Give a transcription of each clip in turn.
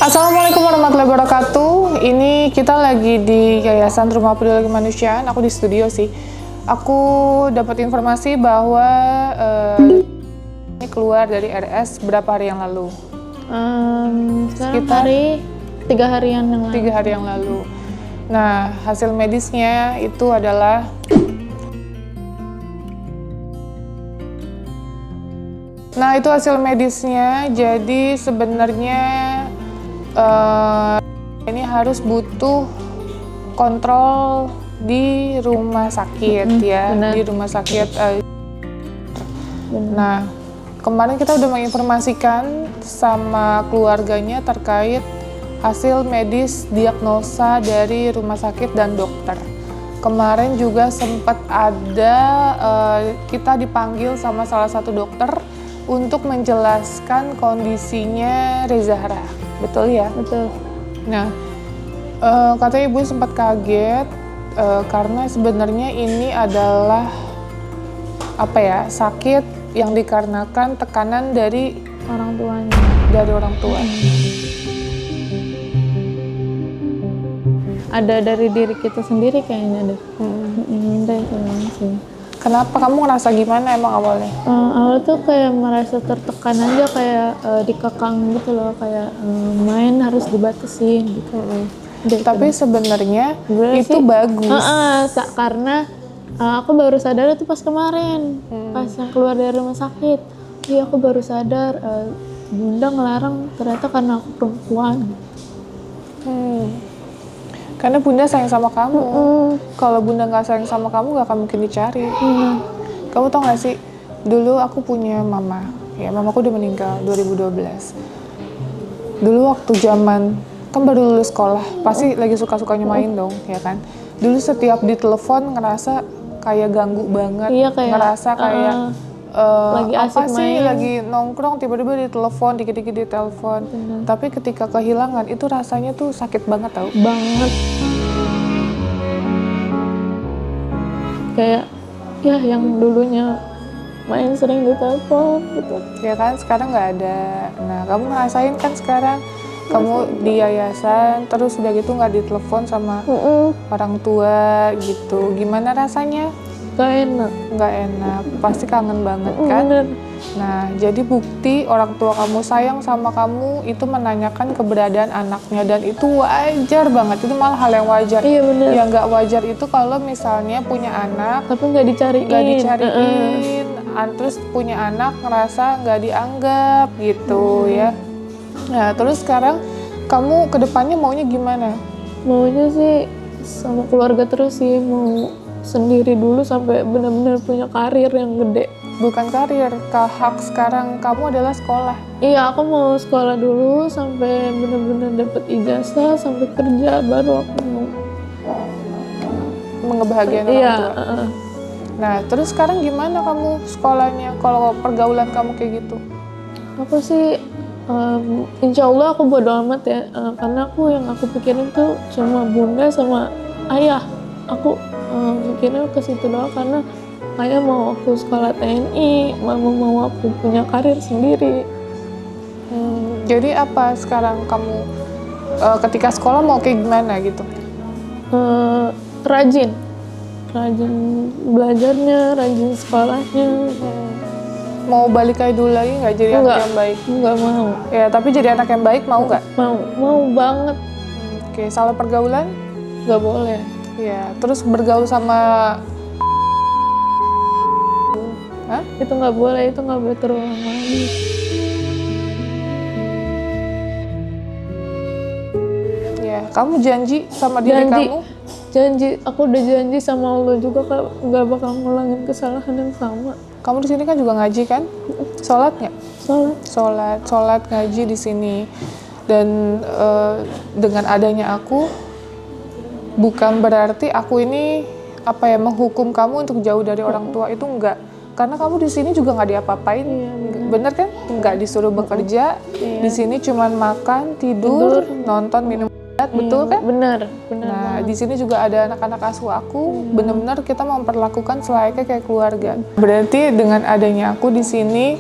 Assalamualaikum warahmatullahi wabarakatuh. Ini kita lagi di Yayasan Rumah Peduli Kemanusiaan. Aku di studio sih. Aku dapat informasi bahwa ini keluar dari RS berapa hari yang lalu? Sekitar 3 harian yang lalu. 3 hari yang lalu. Nah, hasil medisnya itu adalah itu hasil medisnya. Jadi sebenarnya ini harus butuh kontrol di rumah sakit ya, benar. di rumah sakit. Nah, kemarin kita udah menginformasikan sama keluarganya terkait hasil medis diagnosa dari rumah sakit dan dokter. Kemarin juga sempat ada kita dipanggil sama salah satu dokter untuk menjelaskan kondisinya Rezahra. Betul ya? Betul. Nah, katanya ibu sempat kaget karena sebenarnya ini adalah sakit yang dikarenakan tekanan dari Orang tuanya. orang tua. Ada dari diri kita sendiri kayaknya deh. Minta itu langsung. Kenapa kamu ngerasa gimana emang awalnya? Awal tuh kayak merasa tertekan aja, kayak dikekang gitu loh, kayak main harus dibatasin gitu. Tapi sebenarnya itu sih, bagus. Karena aku baru sadar itu pas kemarin, pas yang keluar dari rumah sakit. Iya, aku baru sadar bunda ngelarang ternyata karena aku perempuan. Karena bunda sayang sama kamu. Kalau bunda nggak sayang sama kamu, nggak akan mungkin dicari. Kamu tau nggak sih, dulu aku punya mama. Ya, mamaku udah meninggal 2012. Dulu waktu zaman kan baru lulus sekolah, pasti lagi suka-sukanya main dong, ya kan. Dulu setiap ditelepon ngerasa kayak ganggu banget, Iya, kayak, ngerasa kayak lagi asik apa sih, main. lagi nongkrong tiba-tiba ditelepon, dikit-dikit ditelepon. Tapi ketika kehilangan itu rasanya tuh sakit banget tau. Banget. Kayak ya yang dulunya main sering ditelepon gitu. Ya kan, sekarang nggak ada. Nah, kamu ngerasain kan sekarang kamu di yayasan, terus udah gitu nggak ditelepon sama orang tua gitu. Gimana rasanya? Gak enak. Nggak enak, pasti kangen banget kan? Bener. Nah, jadi bukti orang tua kamu sayang sama kamu itu menanyakan keberadaan anaknya, dan itu wajar banget, itu malah hal yang wajar. Iya, bener. Yang nggak wajar itu kalau misalnya punya anak Tapi nggak dicariin. Terus punya anak ngerasa nggak dianggap gitu ya. Nah, terus sekarang kamu kedepannya maunya gimana? Maunya sih sama keluarga terus sih, mau sendiri dulu sampai benar-benar punya karir yang gede. Bukan karir, hak sekarang kamu adalah sekolah. Iya, aku mau sekolah dulu sampai benar-benar dapat ijazah, sampai kerja, baru aku mau Mengebahagiakan orang iya, tua. Nah, terus sekarang gimana kamu sekolahnya kalau pergaulan kamu kayak gitu? Aku sih insya Allah aku bodo amat ya, karena yang aku pikirin tuh cuma bunda sama ayah. Aku mikirnya ke situ doang, karena ayah mau aku sekolah TNI, mama mau aku punya karir sendiri. Jadi apa sekarang kamu ketika sekolah mau kayak gimana gitu? Rajin belajarnya, rajin sekolahnya. Mau balik kayak dulu lagi nggak jadi anak yang baik? Nggak mau. Ya, tapi jadi anak yang baik mau nggak? Mau banget. Oke, salah pergaulan? Nggak boleh. Ya, terus bergaul sama Itu nggak boleh terulang lagi. Ya, kamu janji sama diri kamu? Janji, aku udah janji sama Allah juga nggak bakal ngulangin kesalahan yang sama. Kamu di sini kan juga ngaji kan? Sholat nggak? Sholat ngaji di sini. Dan dengan adanya aku, bukan berarti aku ini menghukum kamu untuk jauh dari orang tua, itu enggak. Karena kamu di sini juga nggak diapa-apain, bener kan? Nggak disuruh bekerja. Di sini cuman makan, tidur, nonton, minum. Betul kan? Benar. Nah, di sini juga ada anak-anak asuh aku. Benar-benar kita memperlakukan selayaknya kayak keluarga. Berarti dengan adanya aku di sini,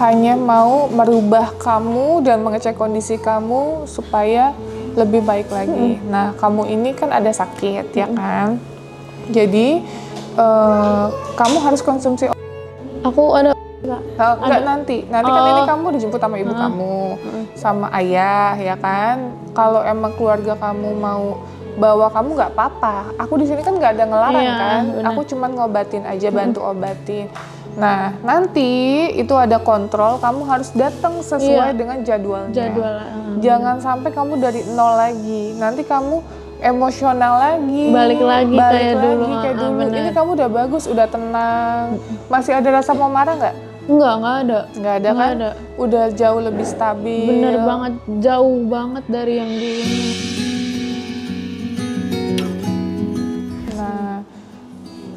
hanya mau merubah kamu dan mengecek kondisi kamu supaya lebih baik lagi. Nah, kamu ini kan ada sakit, ya kan? Jadi, kamu harus konsumsi obat. Aku ada Enggak, nanti kan ini kamu dijemput sama ibu kamu, sama ayah, ya kan? Kalau emang keluarga kamu mau bawa kamu nggak apa-apa. Aku di sini kan nggak ada ngelarang kan. Bener. Aku cuma ngobatin aja, bantu obatin. Nah, nanti itu ada kontrol, kamu harus datang sesuai dengan jadwalnya. Jangan sampai kamu dari nol lagi. Nanti kamu emosional lagi. Balik lagi kayak dulu. Ini kamu udah bagus, udah tenang. Masih ada rasa mau marah nggak? Nggak ada. Nggak ada kan? Udah jauh lebih stabil. Bener banget, jauh banget dari yang di ini.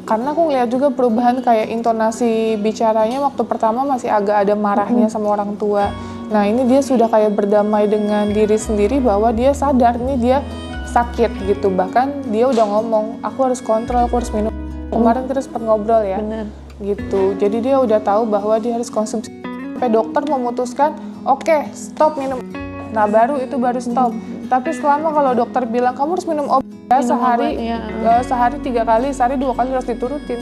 Karena aku ngeliat juga perubahan kayak intonasi bicaranya waktu pertama masih agak ada marahnya sama orang tua. Nah, ini dia sudah kayak berdamai dengan diri sendiri bahwa dia sadar nih dia sakit gitu. Bahkan dia udah ngomong, aku harus kontrol, aku harus minum. Kemarin kita sempat ngobrol ya. Bener. Gitu. Jadi dia udah tahu bahwa dia harus konsumsi. Sampai dokter memutuskan, oke, stop minum. Nah, baru stop. Tapi selama kalau dokter bilang kamu harus minum obat sehari 3 kali, sehari 2 kali harus diturutin.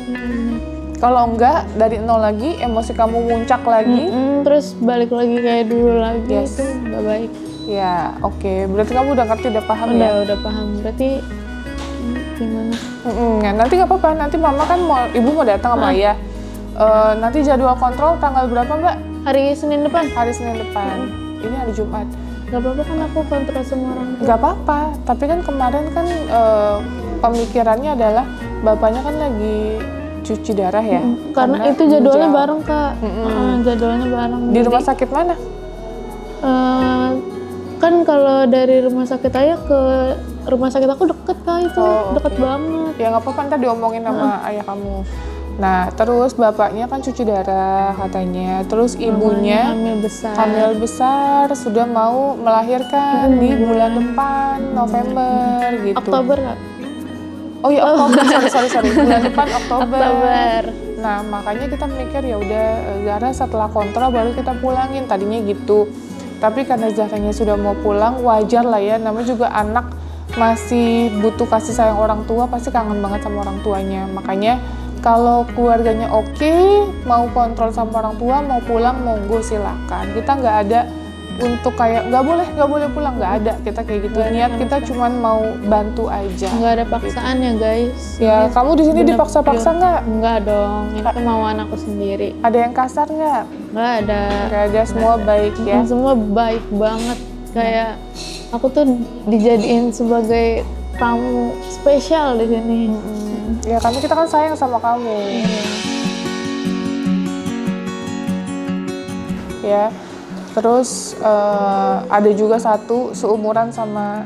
Kalau enggak, dari nol lagi, emosi kamu muncak lagi. Terus balik lagi kayak dulu lagi, itu nggak baik. Ya, oke. Berarti kamu udah ngerti, udah paham ya? Udah paham. Berarti gimana? Nanti nggak apa-apa. Nanti mama kan ibu mau datang sama ayah. Nanti jadwal kontrol tanggal berapa, Mbak? Hari Senin depan. Hari Senin depan. Ini hari Jumat. Gak apa-apa kan aku kontrol sama orang tua. Gak apa-apa, tapi kan kemarin kan pemikirannya adalah bapaknya kan lagi cuci darah ya. Karena itu jadwalnya bareng, Kak. Jadwalnya bareng. Di rumah sakit mana? Kan kalau dari rumah sakit ayah ke rumah sakit aku deket, Kak, itu. Deket banget. Ya nggak apa-apa, ntar diomongin sama ayah kamu. Nah, terus bapaknya kan cuci darah katanya. Terus ibunya hamil besar, sudah mau melahirkan di bulan depan, November gitu. Oktober nggak? Oh iya, Oktober, sorry. Bulan depan Oktober. Nah, makanya kita mikir ya udah Zahra setelah kontrol baru kita pulangin. Tadinya gitu. Tapi karena Zahranya sudah mau pulang, wajar lah ya. Namanya juga anak masih butuh kasih sayang orang tua, pasti kangen banget sama orang tuanya. Makanya kalau keluarganya oke, mau kontrol sama orang tua, mau pulang, monggo silakan. Kita nggak ada untuk kayak nggak boleh pulang, nggak ada. Kita kayak gitu. Niat kita cuma mau bantu aja. Nggak ada paksaan ya guys. Ya, kamu di sini dipaksa-paksa nggak? Nggak dong. Itu mau anakku sendiri. Ada yang kasar nggak? Nggak ada. Nggak ada. Semua baik ya. Semua baik banget. Kayak aku tuh dijadiin sebagai tamu spesial di sini. Ya karena kita kan sayang sama kamu. Ya, terus ada juga satu seumuran sama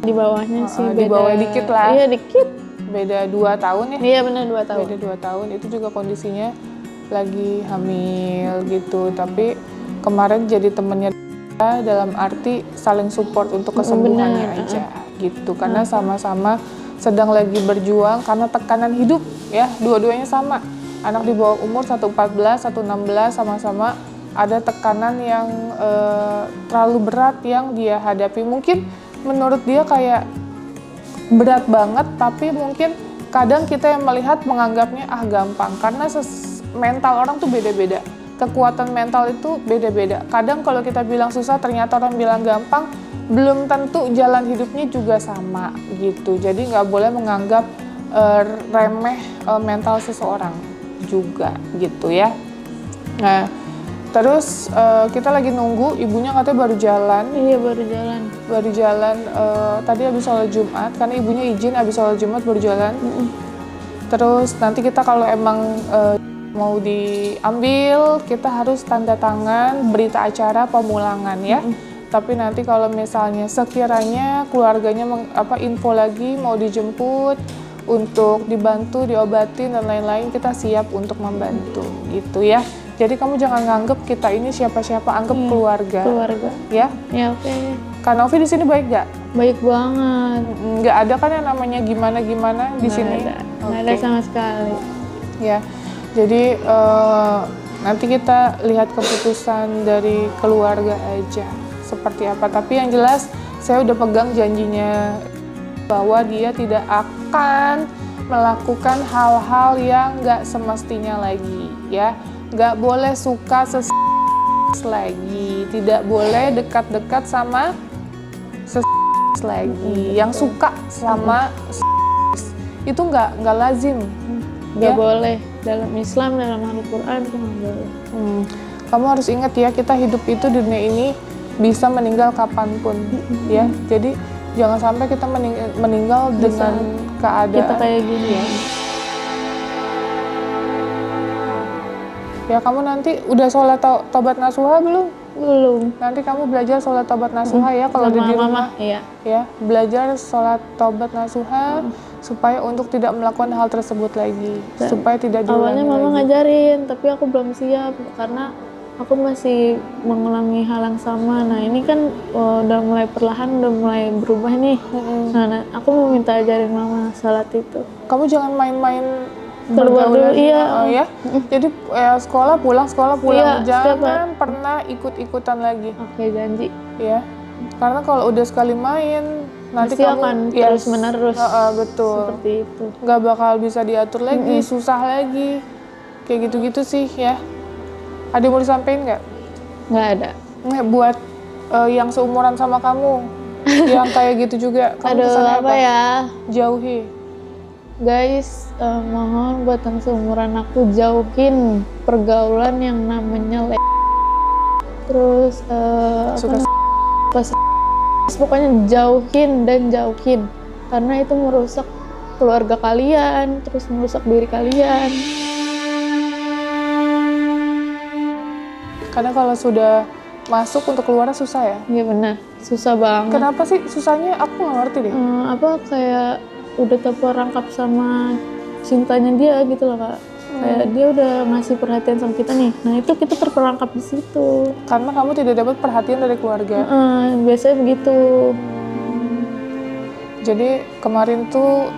di bawahnya sih beda. Di bawah dikit lah. Iya dikit. Beda 2 tahun ya? Iya benar 2 tahun. Beda 2 tahun, itu juga kondisinya lagi hamil gitu. Tapi kemarin jadi temennya dalam arti saling support untuk kesembuhannya aja gitu. Karena sama-sama sedang lagi berjuang karena tekanan hidup ya, dua-duanya sama. Anak di bawah umur 114, 116 sama-sama ada tekanan yang terlalu berat yang dia hadapi. Mungkin menurut dia kayak berat banget, tapi mungkin kadang kita yang melihat menganggapnya gampang karena mental orang tuh beda-beda. Kekuatan mental itu beda-beda. Kadang kalau kita bilang susah, ternyata orang bilang gampang, belum tentu jalan hidupnya juga sama gitu. Jadi nggak boleh menganggap remeh mental seseorang juga gitu ya. Nah, terus kita lagi nunggu, ibunya katanya baru jalan. Iya baru jalan. Tadi habis sholat Jumat, karena ibunya izin habis sholat Jumat baru jalan. Terus nanti kita kalau emang mau diambil, kita harus tanda tangan berita acara pemulangan ya. Tapi nanti kalau misalnya sekiranya keluarganya info lagi mau dijemput untuk dibantu, diobatin dan lain-lain, kita siap untuk membantu gitu ya. Jadi kamu jangan nganggep kita ini siapa-siapa, anggap keluarga. Ya? Ya oke. Kak Novi di sini baik gak? Baik banget. Nggak ada kan yang namanya gimana-gimana di sini? Nggak ada sama sekali. Ya. Jadi nanti kita lihat keputusan dari keluarga aja seperti apa. Tapi yang jelas saya udah pegang janjinya bahwa dia tidak akan melakukan hal-hal yang nggak semestinya lagi, ya. Nggak boleh suka lagi, tidak boleh dekat-dekat sama lagi. Yang suka sama itu nggak lazim. Nggak boleh. Dalam Islam, dalam Al-Quran itu nggak boleh. Kamu harus ingat ya, kita hidup itu di dunia ini bisa meninggal kapanpun, ya. Jadi jangan sampai kita meninggal dengan keadaan kita kayak gini ya. Ya, kamu nanti udah sholat tobat nasuha belum? Belum. Nanti kamu belajar sholat tobat nasuha ya kalau di rumah. Iya. Ya, belajar sholat tobat nasuha supaya untuk tidak melakukan hal tersebut lagi, supaya tidak diulangi Awalnya mama lagi. ngajarin, tapi aku belum siap karena aku masih mengulangi hal yang sama. Nah ini kan udah mulai perlahan, udah mulai berubah nih. Nah, aku mau minta ajarin mama salat itu. Kamu jangan main-main Keluar dulu, iya. ya. Jadi sekolah pulang Iya, jangan pernah ikut-ikutan lagi. Oke, janji. Ya, karena kalau udah sekali main nanti Pasti kamu akan terus-menerus. Betul. Seperti itu. Nggak bakal bisa diatur lagi, susah lagi, kayak gitu-gitu sih ya. Ada yang mau disampaikan nggak? Nggak ada. Buat yang seumuran sama kamu, yang kayak gitu juga, kamu Aduh, pesannya apa ya? Jauhi. Guys, mohon buat yang seumuran aku jauhin pergaulan yang namanya terus Suka pokoknya jauhin karena itu merusak keluarga kalian, terus merusak diri kalian. Karena kalau sudah masuk untuk keluar susah ya. Iya benar, susah banget. Kenapa sih susahnya? Aku nggak ngerti deh. Kayak udah terperangkap sama cintanya dia gitu loh Kak. Kayak dia udah ngasih perhatian sama kita nih. Nah itu kita terperangkap di situ. Karena kamu tidak dapat perhatian dari keluarga. Biasanya begitu. Jadi kemarin tuh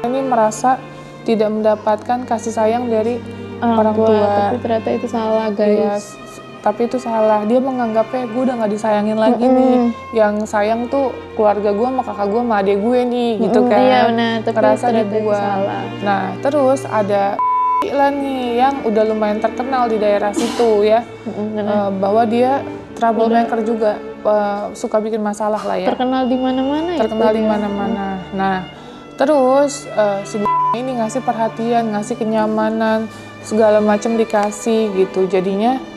ini merasa tidak mendapatkan kasih sayang dari orang tua. Tapi ternyata itu salah guys. Tapi itu salah. Dia menganggapnya gue udah nggak disayangin lagi nih. Yang sayang tuh keluarga gue sama kakak gue sama adik gue nih, gitu kan. Iya benar. Tapi Ngerasa ternyata itu dibuang. salah. Nah terus ada lah nih yang udah lumayan terkenal di daerah situ ya, bahwa dia troublemaker juga, suka bikin masalah lah ya. Terkenal di mana-mana ya. Terkenal di mana-mana. Nah terus si ini ngasih perhatian, ngasih kenyamanan, segala macam dikasih gitu. Jadinya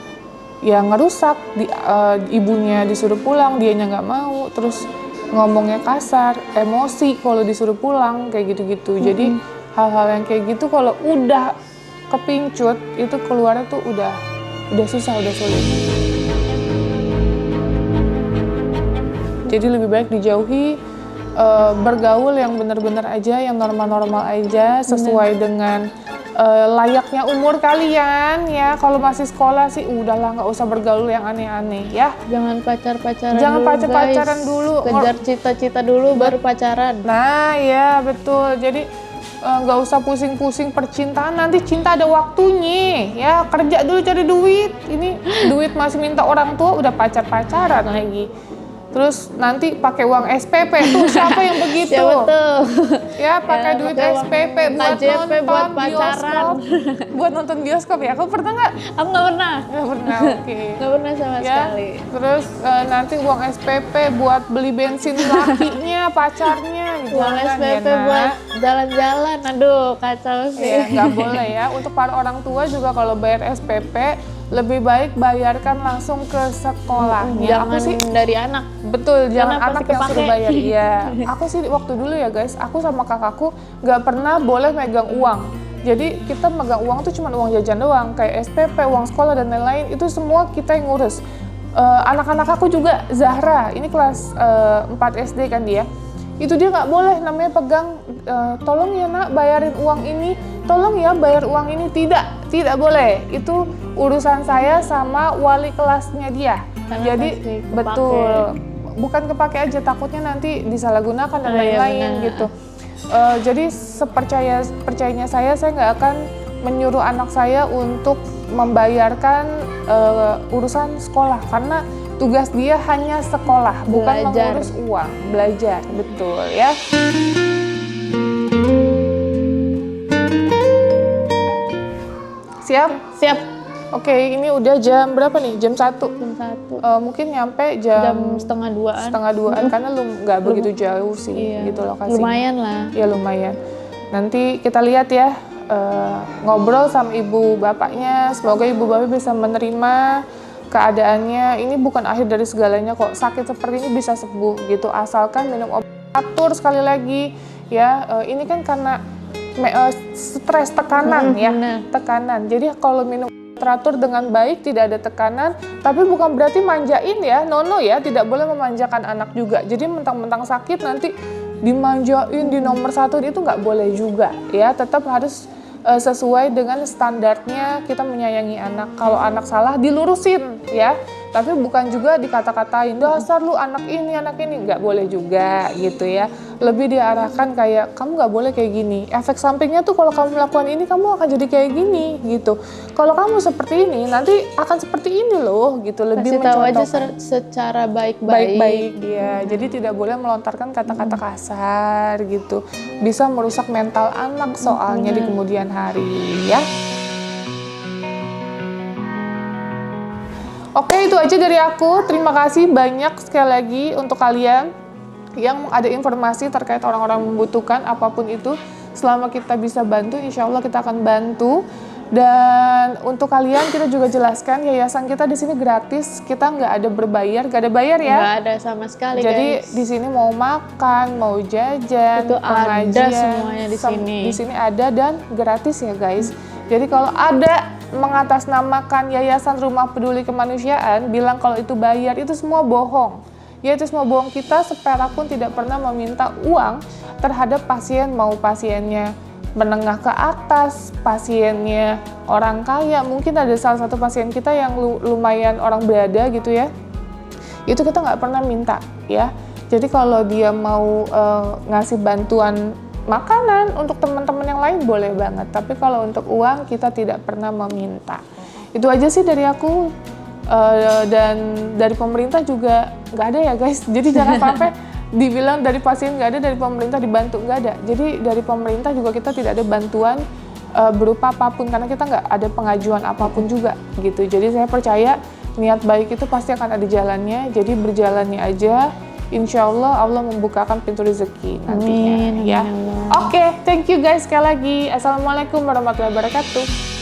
ya ngerusak, ibunya disuruh pulang, dianya nggak mau, terus ngomongnya kasar, emosi kalau disuruh pulang, kayak gitu-gitu. Jadi hal-hal yang kayak gitu kalau udah kepincut, itu keluarnya tuh udah susah, udah sulit. Jadi lebih baik dijauhi, bergaul yang benar-benar aja, yang normal-normal aja, sesuai dengan layaknya umur kalian ya. Kalau masih sekolah sih udahlah, nggak usah bergaul yang aneh-aneh ya. Jangan pacaran pacaran dulu. Kejar cita-cita dulu baru pacaran. Nah ya betul. Jadi nggak usah pusing-pusing percintaan, nanti cinta ada waktunya ya. Kerja dulu cari duit. Ini duit masih minta orang tua, udah pacaran lagi. Terus nanti pakai uang SPP tuh, siapa yang begitu? Ya betul. Ya pakai duit SPP buat KJP nonton buat pacaran. bioskop. Buat nonton bioskop ya. Kamu pernah nggak? Aku nggak pernah. Nggak pernah, oke. Nggak pernah sama sekali. Terus nanti uang SPP buat beli bensin lakinya, pacarnya. Uang SPP buat jalan-jalan, aduh kacau sih. Ya, nggak boleh ya. Untuk para orang tua juga kalau bayar SPP, lebih baik bayarkan langsung ke sekolahnya. Jangan aku sih dari anak. betul, jangan Karena anak pasti yang suruh kepake. bayar. Iya, aku sih waktu dulu ya guys, aku sama kakakku nggak pernah boleh megang uang. Jadi kita megang uang tuh cuma uang jajan doang, kayak SPP, uang sekolah dan lain-lain, itu semua kita yang ngurus. Anak-anak aku juga, Zahra, ini kelas 4 SD kan dia, itu dia nggak boleh namanya pegang, tolong ya nak bayarin uang ini, tolong ya bayar uang ini, tidak boleh. Itu urusan saya sama wali kelasnya dia. Karena Jadi pasti kepake. betul, bukan kepake aja, takutnya nanti disalahgunakan dan Oh, iya, lain-lain benar. gitu. Jadi percayanya saya nggak akan menyuruh anak saya untuk membayarkan urusan sekolah, karena tugas dia hanya sekolah, bukan mengurus uang, belajar, betul ya. Siap? Siap. Oke, ini udah jam berapa nih? Jam 1? Jam 1. Mungkin nyampe jam setengah 2-an. Setengah 2-an, karena nggak begitu jauh sih, iya, gitu lokasinya. Lumayan lah. Ya lumayan. Nanti kita lihat ya, ngobrol sama ibu bapaknya. Semoga ibu bapak bisa menerima keadaannya. Ini bukan akhir dari segalanya kok. Sakit seperti ini bisa sembuh gitu, asalkan minum obat teratur. Sekali lagi ya, ini kan karena stres, tekanan ya, tekanan. Jadi kalau minum teratur dengan baik, tidak ada tekanan, tapi bukan berarti manjain ya, no ya, tidak boleh memanjakan anak juga. Jadi mentang-mentang sakit nanti dimanjain di nomor 1, itu nggak boleh juga ya, tetap harus sesuai dengan standarnya kita menyayangi anak. Kalau anak salah dilurusin ya, tapi bukan juga dikata-katain, dasar lu anak ini, nggak boleh juga gitu ya. Lebih diarahkan kayak, kamu nggak boleh kayak gini. Efek sampingnya tuh kalau kamu melakukan ini, kamu akan jadi kayak gini gitu. Kalau kamu seperti ini, nanti akan seperti ini loh gitu. Lebih kasih tahu aja mencontohkan secara baik-baik ya. Jadi tidak boleh melontarkan kata-kata kasar gitu. Bisa merusak mental anak soalnya di kemudian hari ya. Oke, itu aja dari aku. Terima kasih banyak sekali lagi untuk kalian yang ada informasi terkait orang-orang membutuhkan apapun itu. Selama kita bisa bantu, insya Allah kita akan bantu. Dan untuk kalian kita juga jelaskan, yayasan kita di sini gratis, kita nggak ada berbayar, nggak ada bayar ya. Nggak ada sama sekali. Jadi guys, di sini mau makan, mau jajan, itu pengajian, ada semuanya di sini. Di sini ada dan gratis ya guys. Jadi kalau ada mengatasnamakan Yayasan Rumah Peduli Kemanusiaan, bilang kalau itu bayar, itu semua bohong. Ya itu semua bohong. Kita seperak pun tidak pernah meminta uang terhadap pasien, mau pasiennya menengah ke atas, pasiennya orang kaya. Mungkin ada salah satu pasien kita yang lumayan orang berada gitu ya, itu kita nggak pernah minta ya. Jadi kalau dia mau ngasih bantuan makanan untuk teman-teman yang lain boleh banget, tapi kalau untuk uang kita tidak pernah meminta. Itu aja sih dari aku. Dan dari pemerintah juga nggak ada ya guys, jadi jangan sampai dibilang dari pasien nggak ada, dari pemerintah dibantu, nggak ada. Jadi dari pemerintah juga kita tidak ada bantuan berupa apapun, karena kita nggak ada pengajuan apapun juga gitu. Jadi saya percaya niat baik itu pasti akan ada jalannya, jadi berjalannya aja. Insya Allah Allah membukakan pintu rezeki nantinya. Amin, ya. Oke, thank you guys sekali lagi. Assalamualaikum warahmatullahi wabarakatuh.